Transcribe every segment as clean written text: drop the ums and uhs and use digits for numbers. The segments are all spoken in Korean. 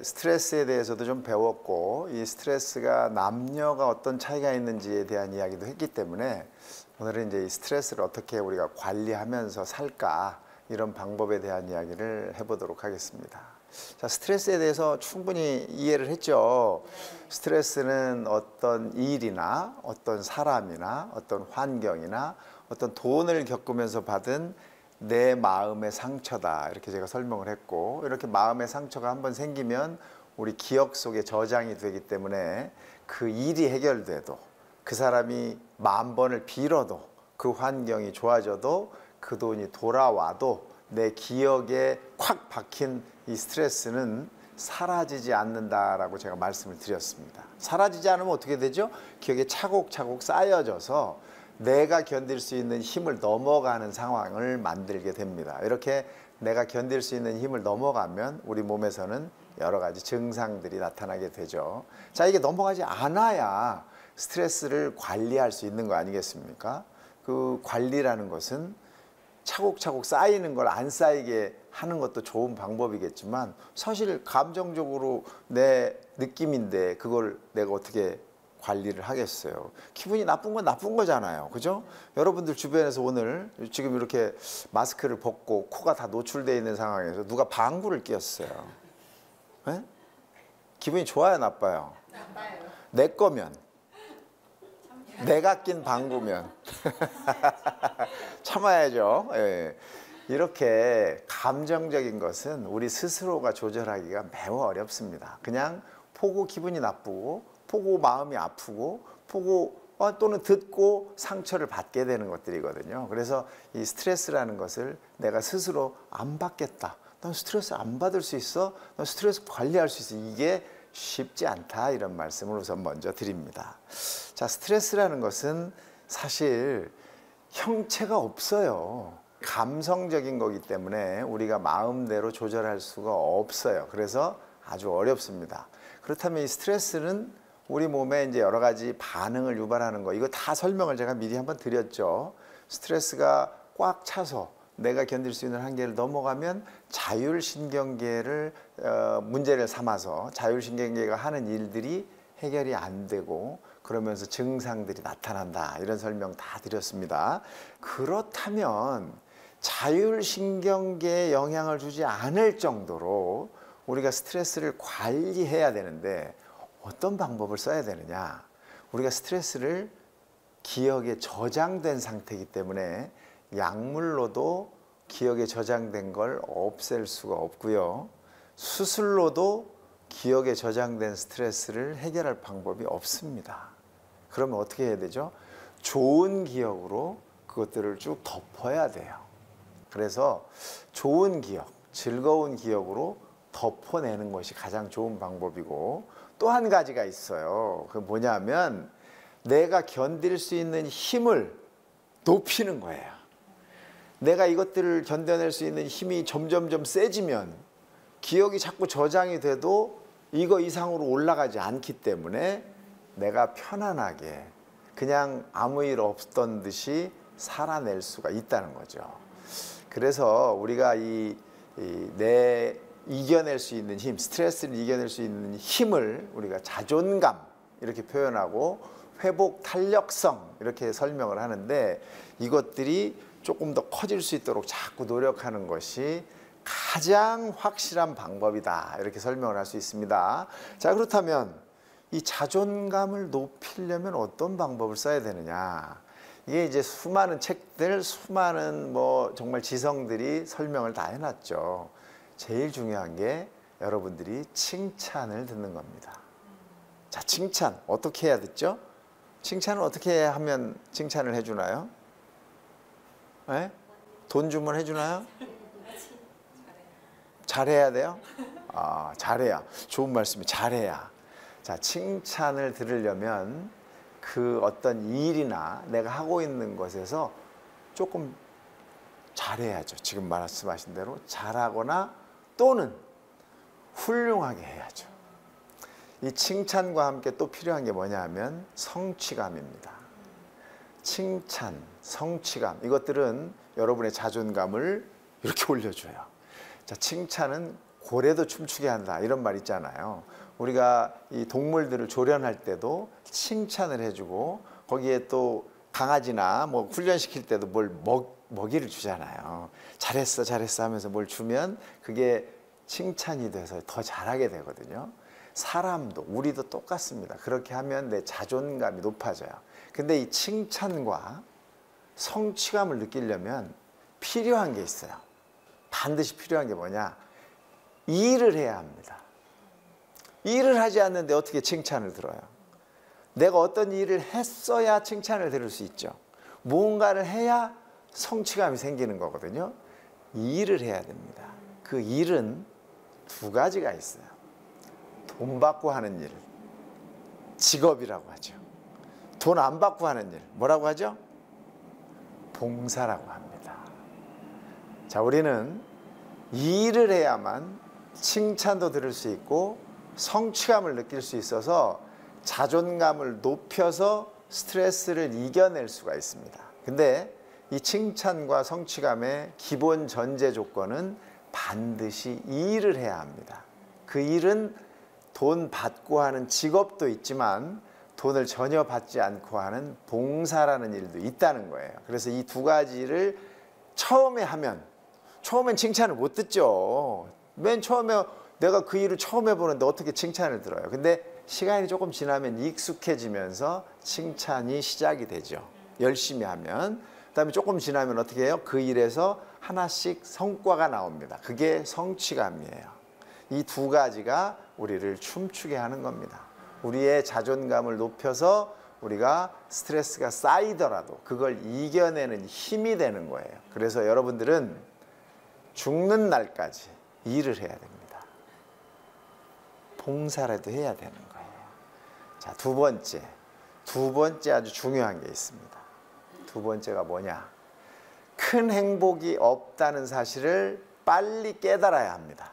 스트레스에 대해서도 좀 배웠고 이 스트레스가 남녀가 어떤 차이가 있는지에 대한 이야기도 했기 때문에 오늘은 이제 이 스트레스를 어떻게 우리가 관리하면서 살까 이런 방법에 대한 이야기를 해보도록 하겠습니다. 자, 스트레스에 대해서 충분히 이해를 했죠. 스트레스는 어떤 일이나 어떤 사람이나 어떤 환경이나 어떤 돈을 겪으면서 받은 내 마음의 상처다 이렇게 제가 설명을 했고, 이렇게 마음의 상처가 한번 생기면 우리 기억 속에 저장이 되기 때문에 그 일이 해결돼도 그 사람이 10,000번을 빌어도 그 환경이 좋아져도 그 돈이 돌아와도 내 기억에 콱 박힌 이 스트레스는 사라지지 않는다라고 제가 말씀을 드렸습니다. 사라지지 않으면 어떻게 되죠? 기억에 차곡차곡 쌓여져서 내가 견딜 수 있는 힘을 넘어가는 상황을 만들게 됩니다. 이렇게 내가 견딜 수 있는 힘을 넘어가면 우리 몸에서는 여러 가지 증상들이 나타나게 되죠. 자, 이게 넘어가지 않아야 스트레스를 관리할 수 있는 거 아니겠습니까? 그 관리라는 것은 차곡차곡 쌓이는 걸 안 쌓이게 하는 것도 좋은 방법이겠지만 사실 감정적으로 내 느낌인데 그걸 내가 어떻게 관리를 하겠어요. 기분이 나쁜 건 나쁜 거잖아요. 그죠? 여러분들 주변에서 오늘 지금 이렇게 마스크를 벗고 코가 다 노출되어 있는 상황에서 누가 방구를 뀌었어요. 네? 기분이 좋아요, 나빠요? 나빠요. 내 거면. 내가 낀 방구면. 참아야죠. 예. 이렇게 감정적인 것은 우리 스스로가 조절하기가 매우 어렵습니다. 그냥 보고 기분이 나쁘고 보고 마음이 아프고 보고 또는 듣고 상처를 받게 되는 것들이거든요. 그래서 이 스트레스라는 것을 내가 스스로 안 받겠다. 넌 스트레스 안 받을 수 있어? 넌 스트레스 관리할 수 있어? 이게 쉽지 않다, 이런 말씀을 우선 먼저 드립니다. 자, 스트레스라는 것은 사실 형체가 없어요. 감성적인 거기 때문에 우리가 마음대로 조절할 수가 없어요. 그래서 아주 어렵습니다. 그렇다면 이 스트레스는 우리 몸에 이제 여러 가지 반응을 유발하는 거, 이거 다 설명을 제가 미리 한번 드렸죠. 스트레스가 꽉 차서 내가 견딜 수 있는 한계를 넘어가면 자율신경계를 문제를 삼아서 자율신경계가 하는 일들이 해결이 안 되고 그러면서 증상들이 나타난다, 이런 설명 다 드렸습니다. 그렇다면 자율신경계에 영향을 주지 않을 정도로 우리가 스트레스를 관리해야 되는데 어떤 방법을 써야 되느냐? 우리가 스트레스를 기억에 저장된 상태이기 때문에 약물로도 기억에 저장된 걸 없앨 수가 없고요. 수술로도 기억에 저장된 스트레스를 해결할 방법이 없습니다. 그러면 어떻게 해야 되죠? 좋은 기억으로 그것들을 쭉 덮어야 돼요. 그래서 좋은 기억, 즐거운 기억으로 덮어내는 것이 가장 좋은 방법이고, 또 한 가지가 있어요. 그게 뭐냐면 내가 견딜 수 있는 힘을 높이는 거예요. 내가 이것들을 견뎌낼 수 있는 힘이 점점점 세지면 기억이 자꾸 저장이 돼도 이거 이상으로 올라가지 않기 때문에 내가 편안하게 그냥 아무 일 없던 듯이 살아낼 수가 있다는 거죠. 그래서 우리가 이겨낼 수 있는 힘, 스트레스를 이겨낼 수 있는 힘을 우리가 자존감 이렇게 표현하고 회복 탄력성 이렇게 설명을 하는데, 이것들이 조금 더 커질 수 있도록 자꾸 노력하는 것이 가장 확실한 방법이다, 이렇게 설명을 할 수 있습니다. 자, 그렇다면 이 자존감을 높이려면 어떤 방법을 써야 되느냐? 이게 이제 수많은 책들, 수많은 정말 지성들이 설명을 다 해놨죠. 제일 중요한 게 여러분들이 칭찬을 듣는 겁니다. 자, 칭찬 어떻게 해야 듣죠? 칭찬을 어떻게 하면 칭찬을 해주나요? 네? 돈 주면 해주나요? 잘해야 돼요? 아, 잘해야. 좋은 말씀이 잘해야. 자, 칭찬을 들으려면 그 어떤 일이나 내가 하고 있는 것에서 조금 잘해야죠. 지금 말씀하신 대로 잘하거나 또는 훌륭하게 해야죠. 이 칭찬과 함께 또 필요한 게 뭐냐 하면 성취감입니다. 칭찬, 성취감, 이것들은 여러분의 자존감을 이렇게 올려줘요. 자, 칭찬은 고래도 춤추게 한다 이런 말 있잖아요. 우리가 이 동물들을 조련할 때도 칭찬을 해주고 거기에 또 강아지나 뭐 훈련시킬 때도 뭘 먹이를 주잖아요. 잘했어 잘했어 하면서 뭘 주면 그게 칭찬이 돼서 더 잘하게 되거든요. 사람도 우리도 똑같습니다. 그렇게 하면 내 자존감이 높아져요. 근데 이 칭찬과 성취감을 느끼려면 필요한 게 있어요. 반드시 필요한 게 뭐냐? 일을 해야 합니다. 일을 하지 않는데 어떻게 칭찬을 들어요? 내가 어떤 일을 했어야 칭찬을 들을 수 있죠. 무언가를 해야 성취감이 생기는 거거든요. 일을 해야 됩니다. 그 일은 두 가지가 있어요. 돈 받고 하는 일, 직업이라고 하죠. 돈 안 받고 하는 일, 뭐라고 하죠? 봉사라고 합니다. 자, 우리는 일을 해야만 칭찬도 들을 수 있고 성취감을 느낄 수 있어서 자존감을 높여서 스트레스를 이겨낼 수가 있습니다. 근데 이 칭찬과 성취감의 기본 전제 조건은 반드시 일을 해야 합니다. 그 일은 돈 받고 하는 직업도 있지만 돈을 전혀 받지 않고 하는 봉사라는 일도 있다는 거예요. 그래서 이 두 가지를 처음에 하면, 처음엔 칭찬을 못 듣죠. 맨 처음에 내가 그 일을 처음 해보는데 어떻게 칭찬을 들어요. 근데 시간이 조금 지나면 익숙해지면서 칭찬이 시작이 되죠. 열심히 하면. 그다음에 조금 지나면 어떻게 해요? 그 일에서 하나씩 성과가 나옵니다. 그게 성취감이에요. 이 두 가지가 우리를 춤추게 하는 겁니다. 우리의 자존감을 높여서 우리가 스트레스가 쌓이더라도 그걸 이겨내는 힘이 되는 거예요. 그래서 여러분들은 죽는 날까지 일을 해야 됩니다. 봉사라도 해야 되는 거예요. 자, 두 번째 아주 중요한 게 있습니다. 두 번째가 뭐냐? 큰 행복이 없다는 사실을 빨리 깨달아야 합니다.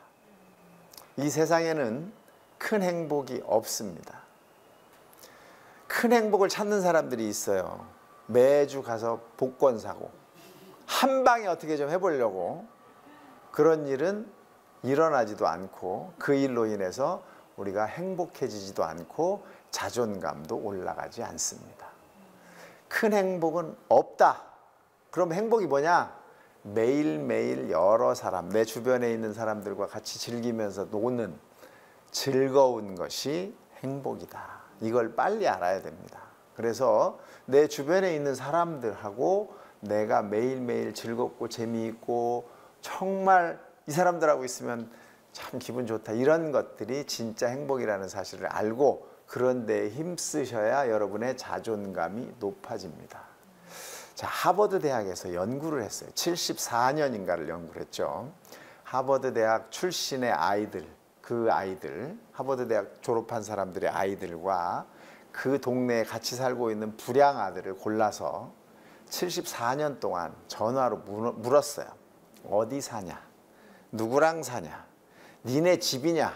이 세상에는 큰 행복이 없습니다. 큰 행복을 찾는 사람들이 있어요. 매주 가서 복권 사고 한 방에 어떻게 좀 해보려고. 그런 일은 일어나지도 않고 그 일로 인해서 우리가 행복해지지도 않고 자존감도 올라가지 않습니다. 큰 행복은 없다. 그럼 행복이 뭐냐? 매일매일 여러 사람, 내 주변에 있는 사람들과 같이 즐기면서 노는 즐거운 것이 행복이다. 이걸 빨리 알아야 됩니다. 그래서 내 주변에 있는 사람들하고 내가 매일매일 즐겁고 재미있고 정말 이 사람들하고 있으면 참 기분 좋다. 이런 것들이 진짜 행복이라는 사실을 알고 그런 데에 힘쓰셔야 여러분의 자존감이 높아집니다. 자, 하버드 대학에서 연구를 했어요. 74년인가를 연구를 했죠. 하버드 대학 출신의 아이들, 하버드 대학 졸업한 사람들의 아이들과 그 동네에 같이 살고 있는 불량 아들을 골라서 74년 동안 전화로 물었어요. 어디 사냐? 누구랑 사냐? 니네 집이냐?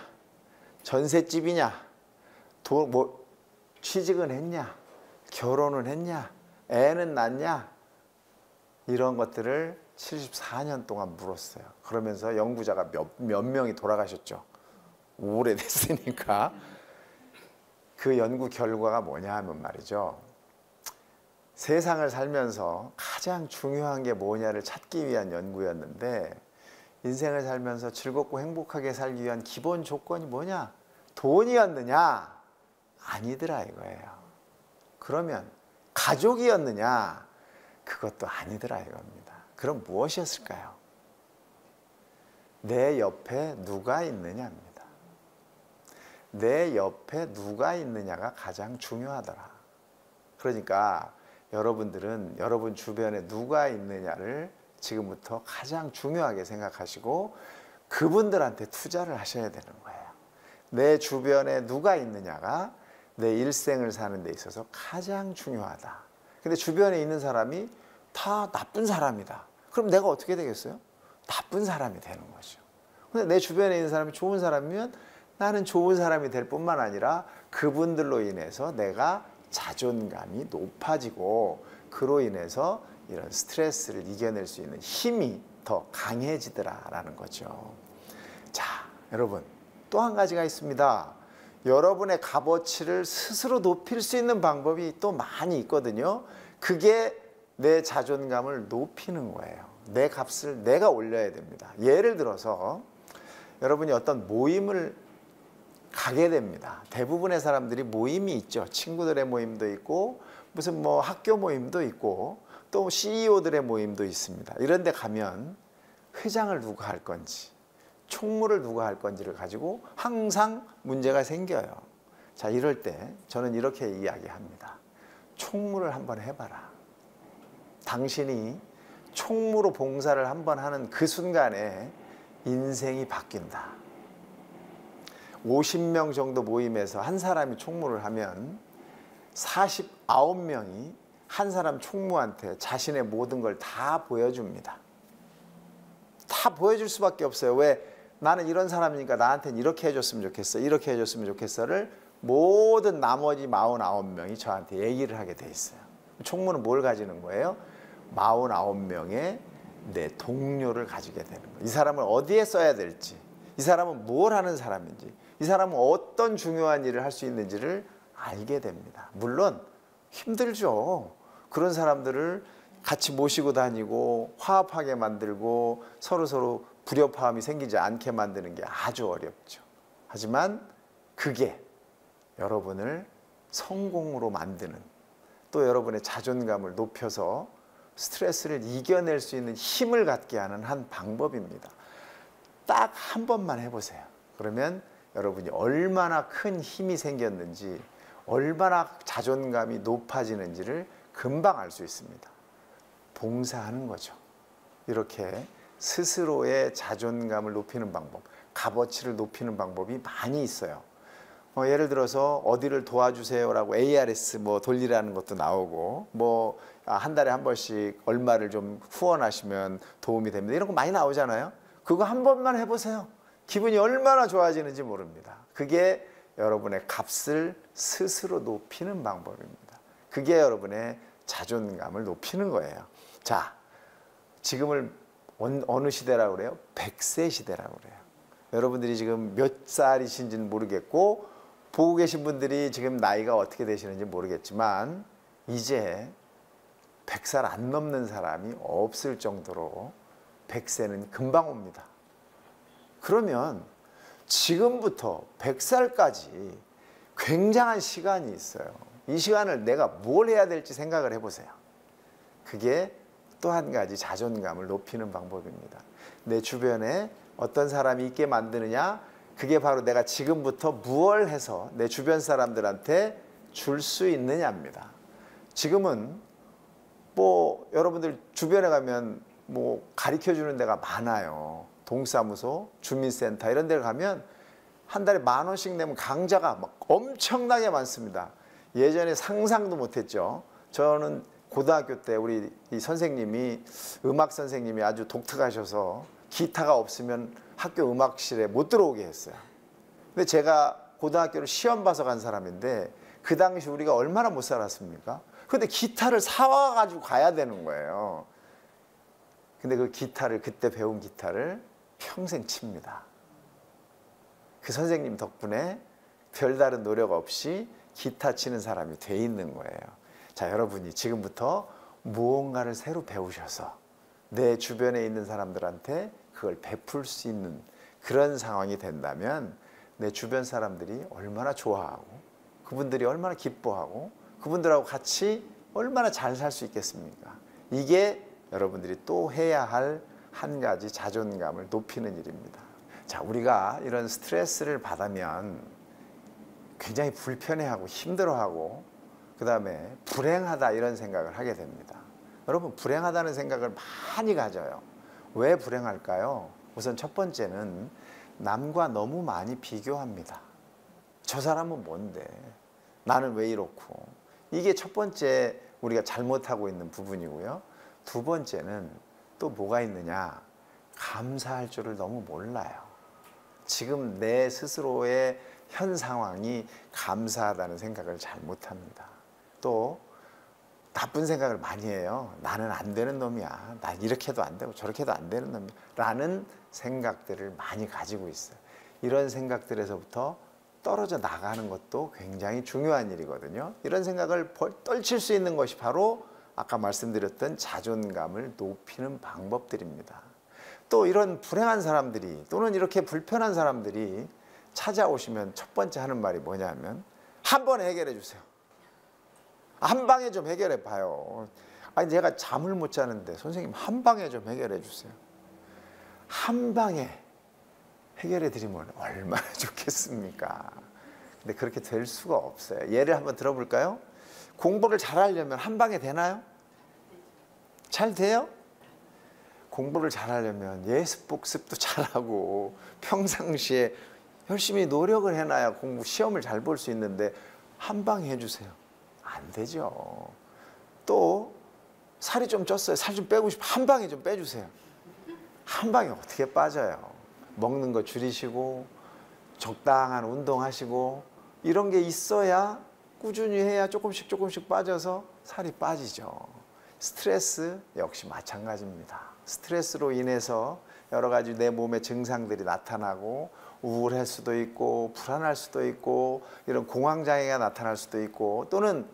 전셋집이냐? 취직은 했냐? 결혼은 했냐? 애는 낳냐? 이런 것들을 74년 동안 물었어요. 그러면서 연구자가 몇 명이 돌아가셨죠. 오래됐으니까. 그 연구 결과가 뭐냐 하면 말이죠. 세상을 살면서 가장 중요한 게 뭐냐를 찾기 위한 연구였는데 인생을 살면서 즐겁고 행복하게 살기 위한 기본 조건이 뭐냐? 돈이었느냐? 아니더라 이거예요. 그러면 가족이었느냐? 그것도 아니더라 이겁니다. 그럼 무엇이었을까요? 내 옆에 누가 있느냐입니다. 내 옆에 누가 있느냐가 가장 중요하더라. 그러니까 여러분들은 여러분 주변에 누가 있느냐를 지금부터 가장 중요하게 생각하시고 그분들한테 투자를 하셔야 되는 거예요. 내 주변에 누가 있느냐가 내 일생을 사는 데 있어서 가장 중요하다. 근데 주변에 있는 사람이 다 나쁜 사람이다. 그럼 내가 어떻게 되겠어요? 나쁜 사람이 되는 거죠. 근데 내 주변에 있는 사람이 좋은 사람이면 나는 좋은 사람이 될 뿐만 아니라 그분들로 인해서 내가 자존감이 높아지고 그로 인해서 이런 스트레스를 이겨낼 수 있는 힘이 더 강해지더라라는 거죠. 자, 여러분, 또 한 가지가 있습니다. 여러분의 값어치를 스스로 높일 수 있는 방법이 또 많이 있거든요. 그게 내 자존감을 높이는 거예요. 내 값을 내가 올려야 됩니다. 예를 들어서 여러분이 어떤 모임을 가게 됩니다. 대부분의 사람들이 모임이 있죠. 친구들의 모임도 있고 무슨 뭐 학교 모임도 있고 또 CEO들의 모임도 있습니다. 이런 데 가면 회장을 누가 할 건지 총무를 누가 할 건지를 가지고 항상 문제가 생겨요. 자, 이럴 때 저는 이렇게 이야기합니다. 총무를 한번 해봐라. 당신이 총무로 봉사를 한번 하는 그 순간에 인생이 바뀐다. 50명 정도 모임에서 한 사람이 총무를 하면 49명이 한 사람 총무한테 자신의 모든 걸 다 보여줍니다. 다 보여줄 수밖에 없어요. 왜? 나는 이런 사람이니까 나한테는 이렇게 해줬으면 좋겠어, 이렇게 해줬으면 좋겠어를 모든 나머지 49명이 저한테 얘기를 하게 돼 있어요. 총무는 뭘 가지는 거예요? 49명의 내 동료를 가지게 되는 거예요. 이 사람을 어디에 써야 될지, 이 사람은 뭘 하는 사람인지, 이 사람은 어떤 중요한 일을 할 수 있는지를 알게 됩니다. 물론 힘들죠. 그런 사람들을 같이 모시고 다니고 화합하게 만들고 서로 불협화음이 생기지 않게 만드는 게 아주 어렵죠. 하지만 그게 여러분을 성공으로 만드는, 또 여러분의 자존감을 높여서 스트레스를 이겨낼 수 있는 힘을 갖게 하는 한 방법입니다. 딱 한 번만 해보세요. 그러면 여러분이 얼마나 큰 힘이 생겼는지, 얼마나 자존감이 높아지는지를 금방 알 수 있습니다. 봉사하는 거죠. 이렇게 스스로의 자존감을 높이는 방법, 값어치를 높이는 방법이 많이 있어요. 예를 들어서 어디를 도와주세요라고 ARS 뭐 돌리라는 것도 나오고, 뭐 한 달에 한 번씩 얼마를 좀 후원하시면 도움이 됩니다. 이런 거 많이 나오잖아요. 그거 한 번만 해보세요. 기분이 얼마나 좋아지는지 모릅니다. 그게 여러분의 값을 스스로 높이는 방법입니다. 그게 여러분의 자존감을 높이는 거예요. 자, 지금을 어느 시대라고 그래요? 100세 시대라고 그래요. 여러분들이 지금 몇 살이신지는 모르겠고 보고 계신 분들이 지금 나이가 어떻게 되시는지 모르겠지만 이제 100살 안 넘는 사람이 없을 정도로 100세는 금방 옵니다. 그러면 지금부터 100살까지 굉장한 시간이 있어요. 이 시간을 내가 뭘 해야 될지 생각을 해보세요. 그게 또 한 가지 자존감을 높이는 방법입니다. 내 주변에 어떤 사람이 있게 만드느냐, 그게 바로 내가 지금부터 무엇을 해서 내 주변 사람들한테 줄 수 있느냐입니다. 지금은 뭐 여러분들 주변에 가면 뭐 가르쳐주는 데가 많아요. 동사무소, 주민센터 이런 데를 가면 한 달에 10,000원씩 내면 강좌가 막 엄청나게 많습니다. 예전에 상상도 못했죠. 저는 고등학교 때 우리 이 선생님이, 음악 선생님이 아주 독특하셔서 기타가 없으면 학교 음악실에 못 들어오게 했어요. 근데 제가 고등학교를 시험 봐서 간 사람인데 그 당시 우리가 얼마나 못 살았습니까? 근데 기타를 사와 가지고 가야 되는 거예요. 근데 그 기타를, 그때 배운 기타를 평생 칩니다. 그 선생님 덕분에 별다른 노력 없이 기타 치는 사람이 돼 있는 거예요. 자, 여러분이 지금부터 무언가를 새로 배우셔서 내 주변에 있는 사람들한테 그걸 베풀 수 있는 그런 상황이 된다면 내 주변 사람들이 얼마나 좋아하고 그분들이 얼마나 기뻐하고 그분들하고 같이 얼마나 잘 살 수 있겠습니까? 이게 여러분들이 또 해야 할 한 가지 자존감을 높이는 일입니다. 자, 우리가 이런 스트레스를 받으면 굉장히 불편해하고 힘들어하고 그 다음에 불행하다 이런 생각을 하게 됩니다. 여러분, 불행하다는 생각을 많이 가져요. 왜 불행할까요? 우선 첫 번째는 남과 너무 많이 비교합니다. 저 사람은 뭔데? 나는 왜 이렇고? 이게 첫 번째 우리가 잘못하고 있는 부분이고요. 두 번째는 또 뭐가 있느냐? 감사할 줄을 너무 몰라요. 지금 내 스스로의 현 상황이 감사하다는 생각을 잘 못합니다. 또 나쁜 생각을 많이 해요. 나는 안 되는 놈이야. 나 이렇게 해도 안 되고 저렇게 해도 안 되는 놈이야. 라는 생각들을 많이 가지고 있어요. 이런 생각들에서부터 떨어져 나가는 것도 굉장히 중요한 일이거든요. 이런 생각을 떨칠 수 있는 것이 바로 아까 말씀드렸던 자존감을 높이는 방법들입니다. 또 이런 불행한 사람들이 또는 이렇게 불편한 사람들이 찾아오시면 첫 번째 하는 말이 뭐냐면 한 번에 해결해 주세요. 한 방에 좀 해결해 봐요. 아니 내가 잠을 못 자는데 선생님 한 방에 좀 해결해 주세요. 한 방에 해결해 드리면 얼마나 좋겠습니까? 근데 그렇게 될 수가 없어요. 예를 한번 들어볼까요? 공부를 잘하려면 한 방에 되나요? 잘 돼요? 공부를 잘하려면 예습 복습도 잘하고 평상시에 열심히 노력을 해놔야 공부 시험을 잘 볼 수 있는데 한 방에 해주세요. 안 되죠. 또 살이 좀 쪘어요. 살 좀 빼고 싶어. 한 방에 좀 빼주세요. 한 방에 어떻게 빠져요? 먹는 거 줄이시고 적당한 운동하시고 이런 게 있어야 꾸준히 해야 조금씩 조금씩 빠져서 살이 빠지죠. 스트레스 역시 마찬가지입니다. 스트레스로 인해서 여러 가지 내 몸의 증상들이 나타나고 우울할 수도 있고 불안할 수도 있고 이런 공황장애가 나타날 수도 있고 또는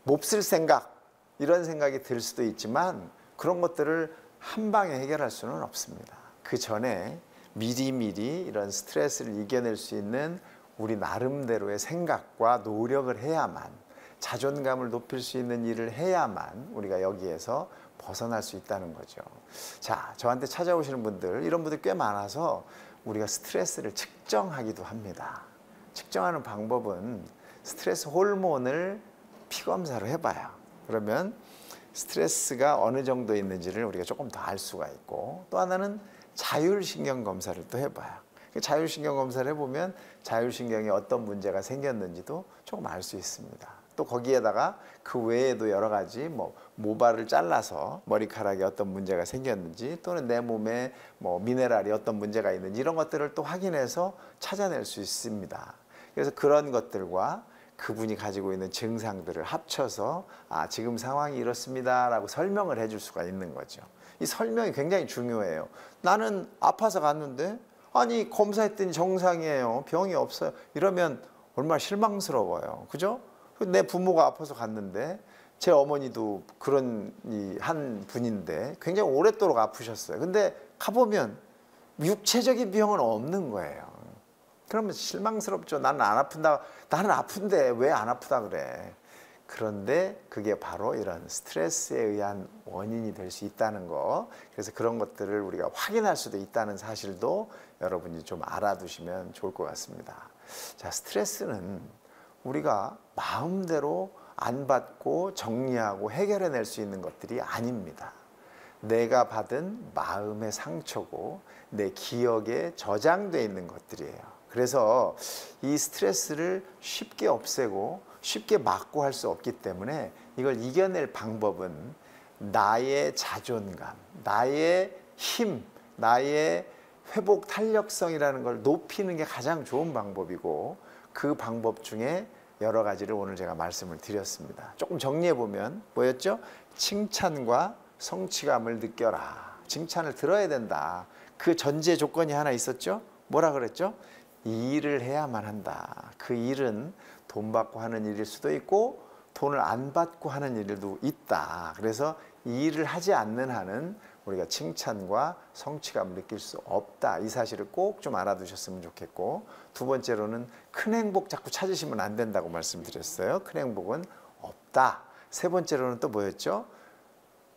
몹쓸 생각 이런 생각이 들 수도 있지만 그런 것들을 한 방에 해결할 수는 없습니다. 그 전에 미리미리 이런 스트레스를 이겨낼 수 있는 우리 나름대로의 생각과 노력을 해야만 자존감을 높일 수 있는 일을 해야만 우리가 여기에서 벗어날 수 있다는 거죠. 자, 저한테 찾아오시는 분들 이런 분들 꽤 많아서 우리가 스트레스를 측정하기도 합니다. 측정하는 방법은 스트레스 호르몬을 피검사로 해봐요. 그러면 스트레스가 어느 정도 있는지를 우리가 조금 더 알 수가 있고 또 하나는 자율신경 검사를 또 해봐요. 자율신경 검사를 해보면 자율신경에 어떤 문제가 생겼는지도 조금 알 수 있습니다. 또 거기에다가 그 외에도 여러 가지 모발을 잘라서 머리카락에 어떤 문제가 생겼는지 또는 내 몸에 미네랄이 어떤 문제가 있는지 이런 것들을 또 확인해서 찾아낼 수 있습니다. 그래서 그런 것들과 그분이 가지고 있는 증상들을 합쳐서 지금 상황이 이렇습니다 라고 설명을 해줄 수가 있는 거죠. 이 설명이 굉장히 중요해요. 나는 아파서 갔는데 아니 검사했더니 정상이에요. 병이 없어요. 이러면 얼마나 실망스러워요. 그죠? 내 부모가 아파서 갔는데 제 어머니도 그런 한 분인데 굉장히 오랫도록 아프셨어요. 근데 가보면 육체적인 병은 없는 거예요. 그러면 실망스럽죠. 나는 안 아픈다. 나는 아픈데 왜 안 아프다 그래. 그런데 그게 바로 이런 스트레스에 의한 원인이 될 수 있다는 거. 그래서 그런 것들을 우리가 확인할 수도 있다는 사실도 여러분이 좀 알아두시면 좋을 것 같습니다. 자, 스트레스는 우리가 마음대로 안 받고 정리하고 해결해낼 수 있는 것들이 아닙니다. 내가 받은 마음의 상처고 내 기억에 저장되어 있는 것들이에요. 그래서 이 스트레스를 쉽게 없애고 쉽게 막고 할 수 없기 때문에 이걸 이겨낼 방법은 나의 자존감, 나의 힘, 나의 회복 탄력성이라는 걸 높이는 게 가장 좋은 방법이고 그 방법 중에 여러 가지를 오늘 제가 말씀을 드렸습니다. 조금 정리해 보면 뭐였죠? 칭찬과 성취감을 느껴라. 칭찬을 들어야 된다. 그 전제 조건이 하나 있었죠? 뭐라 그랬죠? 이 일을 해야만 한다. 그 일은 돈 받고 하는 일일 수도 있고 돈을 안 받고 하는 일도 있다. 그래서 이 일을 하지 않는 한은 우리가 칭찬과 성취감을 느낄 수 없다. 이 사실을 꼭 좀 알아두셨으면 좋겠고 두 번째로는 큰 행복 자꾸 찾으시면 안 된다고 말씀드렸어요. 큰 행복은 없다. 세 번째로는 또 뭐였죠?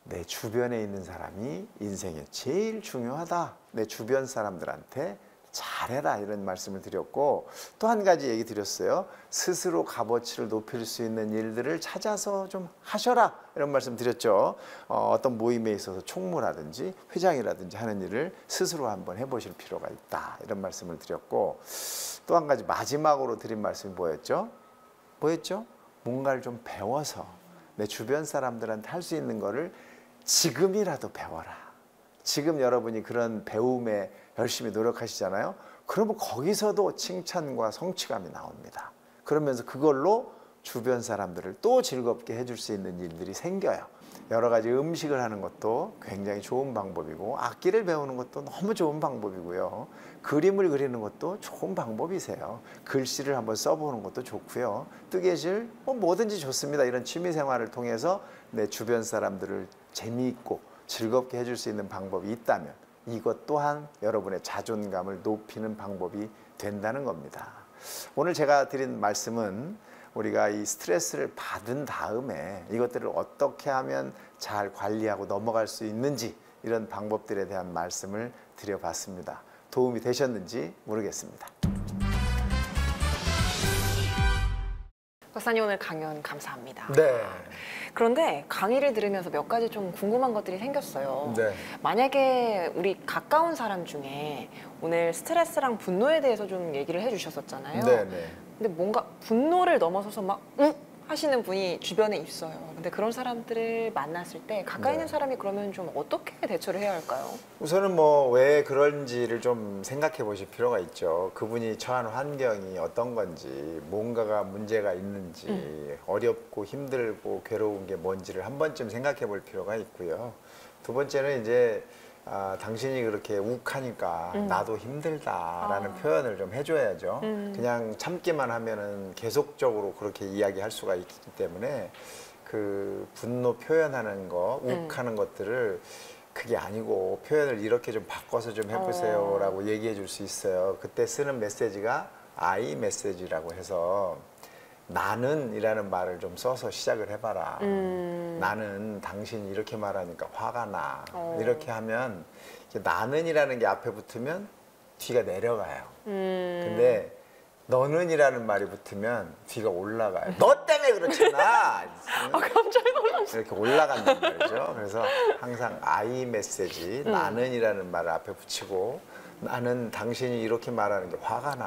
내 주변에 있는 사람이 인생에 제일 중요하다. 내 주변 사람들한테 잘해라 이런 말씀을 드렸고 또 한 가지 얘기 드렸어요. 스스로 값어치를 높일 수 있는 일들을 찾아서 좀 하셔라 이런 말씀 드렸죠. 어떤 모임에 있어서 총무라든지 회장이라든지 하는 일을 스스로 한번 해보실 필요가 있다 이런 말씀을 드렸고 또 한 가지 마지막으로 드린 말씀이 뭐였죠? 뭔가를 좀 배워서 내 주변 사람들한테 할 수 있는 거를 지금이라도 배워라. 지금 여러분이 그런 배움에 열심히 노력하시잖아요. 그러면 거기서도 칭찬과 성취감이 나옵니다. 그러면서 그걸로 주변 사람들을 또 즐겁게 해줄 수 있는 일들이 생겨요. 여러 가지 음식을 하는 것도 굉장히 좋은 방법이고 악기를 배우는 것도 너무 좋은 방법이고요. 그림을 그리는 것도 좋은 방법이세요. 글씨를 한번 써보는 것도 좋고요. 뜨개질 뭐든지 좋습니다. 이런 취미 생활을 통해서 내 주변 사람들을 재미있고 즐겁게 해줄 수 있는 방법이 있다면 이것 또한 여러분의 자존감을 높이는 방법이 된다는 겁니다. 오늘 제가 드린 말씀은 우리가 이 스트레스를 받은 다음에 이것들을 어떻게 하면 잘 관리하고 넘어갈 수 있는지 이런 방법들에 대한 말씀을 드려봤습니다. 도움이 되셨는지 모르겠습니다. 박사님 오늘 강연 감사합니다. 네. 그런데 강의를 들으면서 몇 가지 좀 궁금한 것들이 생겼어요. 네. 만약에 우리 가까운 사람 중에 오늘 스트레스랑 분노에 대해서 좀 얘기를 해주셨었잖아요. 네, 네. 근데 뭔가 분노를 넘어서서 막 하시는 분이 주변에 있어요. 근데 그런 사람들을 만났을 때 가까이 있는 사람이 그러면 좀 어떻게 대처를 해야 할까요? 우선은 왜 그런지를 좀 생각해 보실 필요가 있죠. 그분이 처한 환경이 어떤 건지, 뭔가가 문제가 있는지, 어렵고 힘들고 괴로운 게 뭔지를 한 번쯤 생각해 볼 필요가 있고요. 두 번째는 이제 당신이 그렇게 욱하니까 나도 힘들다라는 표현을 좀 해줘야죠. 그냥 참기만 하면은 계속적으로 그렇게 이야기할 수가 있기 때문에 그 분노 표현하는 거, 욱하는 것들을 그게 아니고 표현을 이렇게 좀 바꿔서 좀 해보세요라고 얘기해 줄 수 있어요. 그때 쓰는 메시지가 I 메시지라고 해서 나는 이라는 말을 좀 써서 시작을 해봐라. 나는 당신이 이렇게 말하니까 화가 나. 이렇게 하면 나는 이라는 게 앞에 붙으면 뒤가 내려가요. 근데 너는 이라는 말이 붙으면 뒤가 올라가요. 너 때문에 그렇잖아. 깜짝 놀랐어. 이렇게 올라간단 말이죠. 그래서 항상 I 메시지, 나는 이라는 말을 앞에 붙이고 나는 당신이 이렇게 말하는 게 화가 나.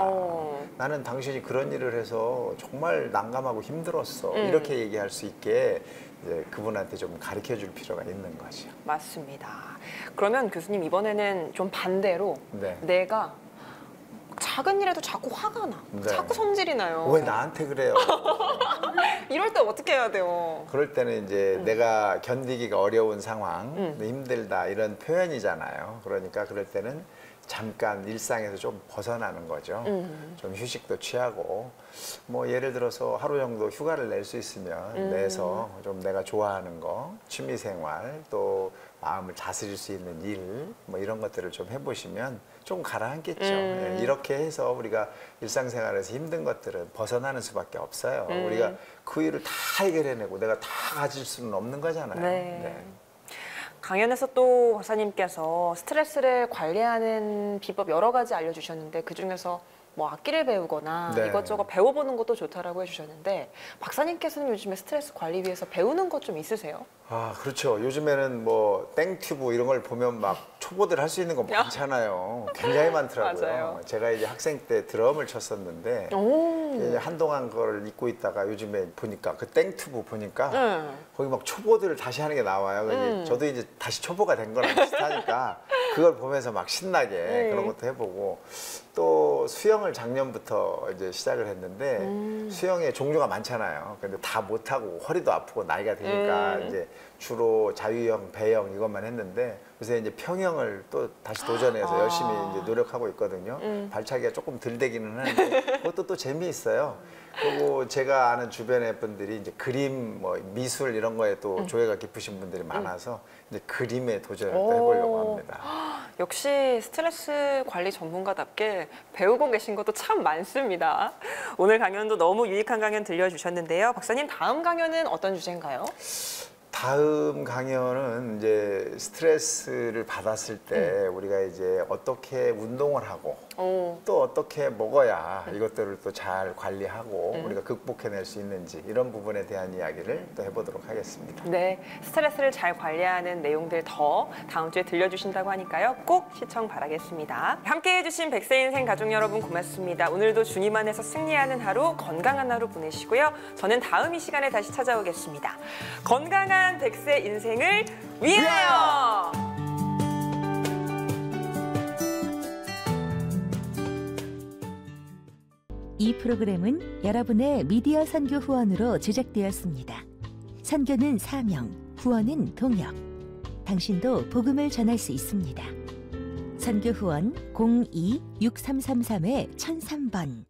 나는 당신이 그런 일을 해서 정말 난감하고 힘들었어. 이렇게 얘기할 수 있게 이제 그분한테 좀 가르쳐 줄 필요가 있는 거죠. 맞습니다. 그러면 교수님 이번에는 좀 반대로 네. 내가 작은 일에도 자꾸 화가 나. 네. 자꾸 성질이 나요. 왜 나한테 그래요? 이럴 때 어떻게 해야 돼요? 그럴 때는 이제 내가 견디기가 어려운 상황, 힘들다 이런 표현이잖아요. 그러니까 그럴 때는 잠깐 일상에서 좀 벗어나는 거죠. 좀 휴식도 취하고 예를 들어서 하루 정도 휴가를 낼 수 있으면 내서 좀 내가 좋아하는 거, 취미생활 또 마음을 다스릴 수 있는 일 이런 것들을 좀 해보시면 좀 가라앉겠죠. 예, 이렇게 해서 우리가 일상생활에서 힘든 것들은 벗어나는 수밖에 없어요. 우리가 그 일을 다 해결해내고 내가 다 가질 수는 없는 거잖아요. 네. 강연에서 또 박사님께서 스트레스를 관리하는 비법 여러 가지 알려주셨는데 그중에서 악기를 배우거나 네. 이것저것 배워보는 것도 좋다라고 해주셨는데 박사님께서는 요즘에 스트레스 관리 위해서 배우는 것 좀 있으세요? 그렇죠. 요즘에는 땡튜브 이런 걸 보면 막 초보들 할 수 있는 거 많잖아요. 굉장히 많더라고요. 맞아요. 제가 이제 학생 때 드럼을 쳤었는데 이제 한동안 그걸 잊고 있다가 요즘에 보니까 그 땡튜브 보니까 거기 막 초보들을 다시 하는 게 나와요. 저도 이제 다시 초보가 된 거랑 비슷하니까 그걸 보면서 막 신나게 그런 것도 해보고 또 수영을 작년부터 이제 시작을 했는데 수영에 종류가 많잖아요. 근데 다 못하고 허리도 아프고 나이가 드니까 이제 주로 자유형, 배영 이것만 했는데 요새 이제 평영을 또 다시 도전해서 열심히 이제 노력하고 있거든요. 발차기가 조금 덜 되기는 하는데 그것도 또 재미있어요. 그리고 제가 아는 주변의 분들이 이제 그림, 미술 이런 거에 또 조예가 깊으신 분들이 많아서 이제 그림에 도전을 또 해보려고 합니다. 역시 스트레스 관리 전문가답게 배우고 계신 것도 참 많습니다. 오늘 강연도 너무 유익한 강연 들려주셨는데요. 박사님 다음 강연은 어떤 주제인가요? 다음 강연은 이제 스트레스를 받았을 때 우리가 이제 어떻게 운동을 하고 또 어떻게 먹어야 이것들을 또 잘 관리하고 우리가 극복해낼 수 있는지 이런 부분에 대한 이야기를 또 해보도록 하겠습니다. 네, 스트레스를 잘 관리하는 내용들 더 다음 주에 들려주신다고 하니까요. 꼭 시청 바라겠습니다. 함께해 주신 백세인생 가족 여러분 고맙습니다. 오늘도 주님 안에서 승리하는 하루, 건강한 하루 보내시고요. 저는 다음 이 시간에 다시 찾아오겠습니다. 건강한 백세 인생을 위하여! 이 프로그램은 여러분의 미디어 선교 후원으로 제작되었습니다. 선교는 사명, 후원은 동역. 당신도 복음을 전할 수 있습니다. 선교 후원 02-6333-1003번